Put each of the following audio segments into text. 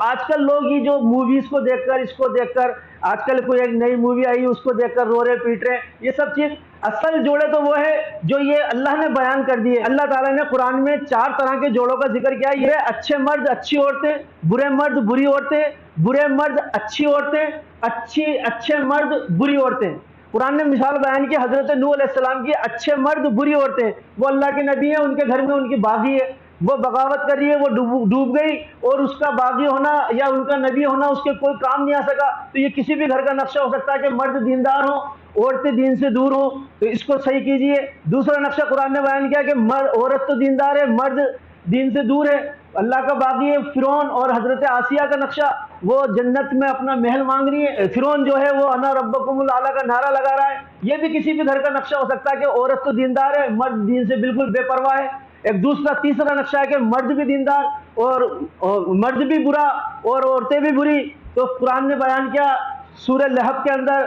آج کل لوگ یہ جو موویز کو دیکھ کر، اس کو دیکھ کر، آج کل کوئی ایک نئی مووی آئی اس کو دیکھ کر رو رہے پیٹ رہے، یہ سب چیز اصل جوڑے تو وہ ہے جو یہ اللہ نے بیان کر دیے۔ اللہ تعالیٰ نے قرآن میں 4 طرح کے جوڑوں کا ذکر کیا، یہ اچھے مرد اچھی عورتیں، برے مرد بری عورتیں، برے مرد اچھی عورتیں، اچھے مرد بری عورتیں۔ قرآن نے مثال بیان کی حضرت نوح علیہ السلام کی، اچھے مرد بری عورتیں، وہ اللہ کے نبی ہیں، ان کے گھر میں ان کی باغی ہے، وہ بغاوت کر رہی ہے، وہ ڈوب گئی، اور اس کا باغی ہونا یا ان کا نبی ہونا اس کے کوئی کام نہیں آ سکا۔ تو یہ کسی بھی گھر کا نقشہ ہو سکتا ہے کہ مرد دیندار ہوں، عورتیں دین سے دور ہوں، تو اس کو صحیح کیجئے۔ دوسرا نقشہ قرآن نے بیان کیا کہ عورت تو دیندار ہے، مرد دین سے دور ہے، اللہ کا باغی ہے۔ فرعون اور حضرت آسیہ کا نقشہ، وہ جنت میں اپنا محل مانگ رہی ہے، فرعون جو ہے وہ انا ربکم الاعلی کا نعرہ لگا رہا ہے۔ یہ بھی کسی بھی گھر کا نقشہ ہو سکتا ہے کہ عورت تو دیندار ہے، مرد دین سے بالکل بے پرواہ ہے۔ ایک تیسرا نقشہ ہے کہ مرد بھی دیندار اور مرد بھی برا اور عورتیں بھی بری۔ تو قرآن نے بیان کیا سورہ لہب کے اندر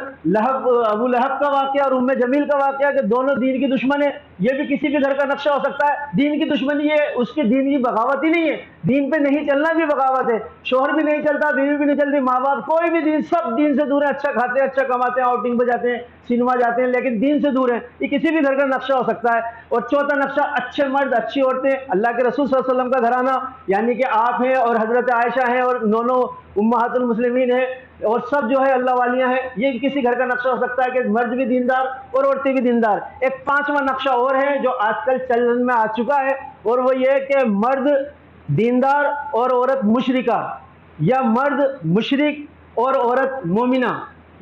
ابو لہب کا واقعہ اور جمیل کا واقعہ کہ دونوں دین کی دشمن ہیں۔ یہ بھی کسی بھی گھر کا نقشہ ہو سکتا ہے۔ دین کی دشمنی یہ اس کی دین کی بغاوت ہی نہیں ہے، دین پہ نہیں چلنا بھی بغاوت ہے۔ شوہر بھی نہیں چلتا، بیوی بھی نہیں چلتی، ماں باپ کوئی بھی دین، سب دین سے دور ہیں، اچھا کھاتے ہیں، اچھا کماتے ہیں، آؤٹنگ پہ جاتے ہیں، سینما جاتے ہیں، لیکن دین سے دور ہیں۔ یہ کسی بھی گھر کا نقشہ ہو سکتا ہے۔ اور چوتھا نقشہ اچھے مرد اچھی عورتیں، اللہ کے رسول صلی اللہ علیہ وسلم کا گھرانہ، یعنی کہ آپ ہیں اور حضرت عائشہ ہیں اور دونوں امہات المسلمین ہیں اور سب جو ہے اللہ والیاں ہیں۔ یہ کسی گھر کا نقشہ ہو سکتا ہے کہ مرد بھی دیندار اور عورتیں بھی دیندار۔ ایک 5واں نقشہ اور ہے جو آج کل چلن میں آ چکا ہے، اور وہ یہ کہ مرد دیندار اور عورت مشرکہ، یا مرد مشرک اور عورت مومنہ۔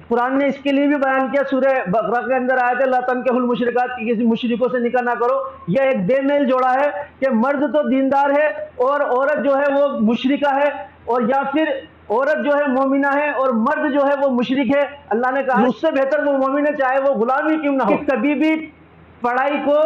قرآن نے اس کے لیے بھی بیان کیا، سورہ بقرہ کے اندر آیت ہے لا تنکحوا المشرکات، کسی مشرکوں سے نکاح نہ کرو۔ یہ ایک بے میل جوڑا ہے کہ مرد تو دیندار ہے اور عورت جو ہے وہ مشرکہ ہے، اور یا پھر عورت جو ہے مومنہ ہے اور مرد جو ہے وہ مشرک ہے۔ اللہ نے کہا اس سے بہتر وہ مومن ہے چاہے وہ غلام ہی کیوں نہ ہو۔ کبھی بھی پڑھائی کو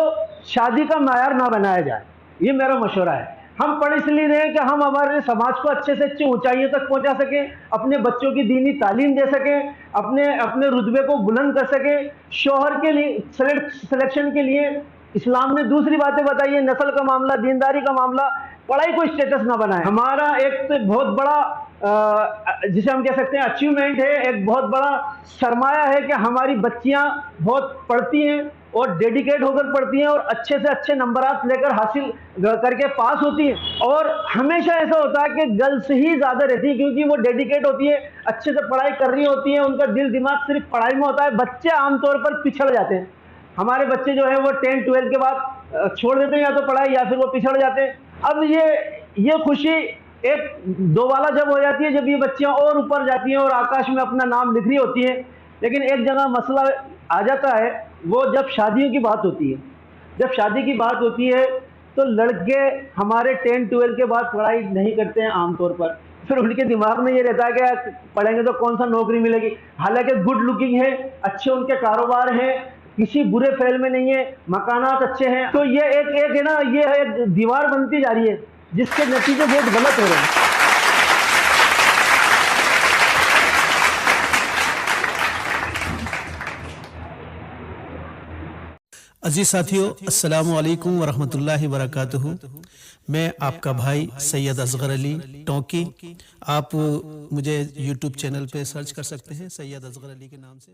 شادی کا معیار نہ بنایا جائے، یہ میرا مشورہ ہے۔ ہم پڑھ اس لیے رہے ہیں کہ ہم ہمارے سماج کو اچھے سے اچھی اونچائیوں تک پہنچا سکیں، اپنے بچوں کی دینی تعلیم دے سکیں، اپنے رتبے کو بلند کر سکیں۔ شوہر کے لیے سلیکشن کے لیے اسلام نے دوسری باتیں بتائی ہیں، نسل کا معاملہ، دینداری کا معاملہ، پڑھائی کو اسٹیٹس نہ بنائیں۔ ہمارا ایک بہت بڑا جسے ہم کہہ سکتے ہیں اچیومنٹ ہے، ایک بہت بڑا سرمایہ ہے کہ ہماری بچیاں بہت پڑھتی ہیں اور ڈیڈیکیٹ ہو کر پڑھتی ہیں اور اچھے سے اچھے نمبرات لے کر حاصل کر کے پاس ہوتی ہیں۔ اور ہمیشہ ایسا ہوتا ہے کہ گرلس ہی زیادہ رہتی ہیں کیونکہ وہ ڈیڈیکیٹ ہوتی ہیں، اچھے سے پڑھائی کر رہی ہوتی ہیں، ان کا دل دماغ صرف پڑھائی میں ہوتا ہے۔ بچے عام طور پر پچھڑ جاتے ہیں، ہمارے بچے جو ہیں وہ 10 12 کے بعد چھوڑ دیتے ہیں یا تو پڑھائی، یا پھر وہ پچھڑ جاتے ہیں۔ اب یہ خوشی ایک دوبالا جب ہو جاتی ہے جب یہ بچیاں اور اوپر جاتی ہیں اور آکاش میں اپنا نام لکھ رہی ہوتی ہیں، لیکن ایک جگہ مسئلہ آ جاتا ہے، وہ جب شادیوں کی بات ہوتی ہے۔ جب شادی کی بات ہوتی ہے تو لڑکے ہمارے 10 12 کے بعد پڑھائی نہیں کرتے ہیں عام طور پر، پھر ان کے دماغ میں یہ رہتا ہے کہ پڑھیں گے تو کون سا نوکری ملے گی، حالانکہ گڈ لکنگ ہے، اچھے ان کے کاروبار ہیں، کسی برے فعل میں نہیں ہے، مکانات اچھے ہیں۔ تو یہ ایک ہے نا، یہ ایک دیوار بنتی جا رہی ہے جس کے نتیجے بہت غلط ہو رہے ہیں۔ عزیز ساتھیو، السلام علیکم ورحمۃ اللہ وبرکاتہ۔ میں آپ کا بھائی سید اصغر علی ٹونکی، آپ مجھے یوٹیوب چینل پہ سرچ کر سکتے ہیں سید اصغر علی کے نام سے۔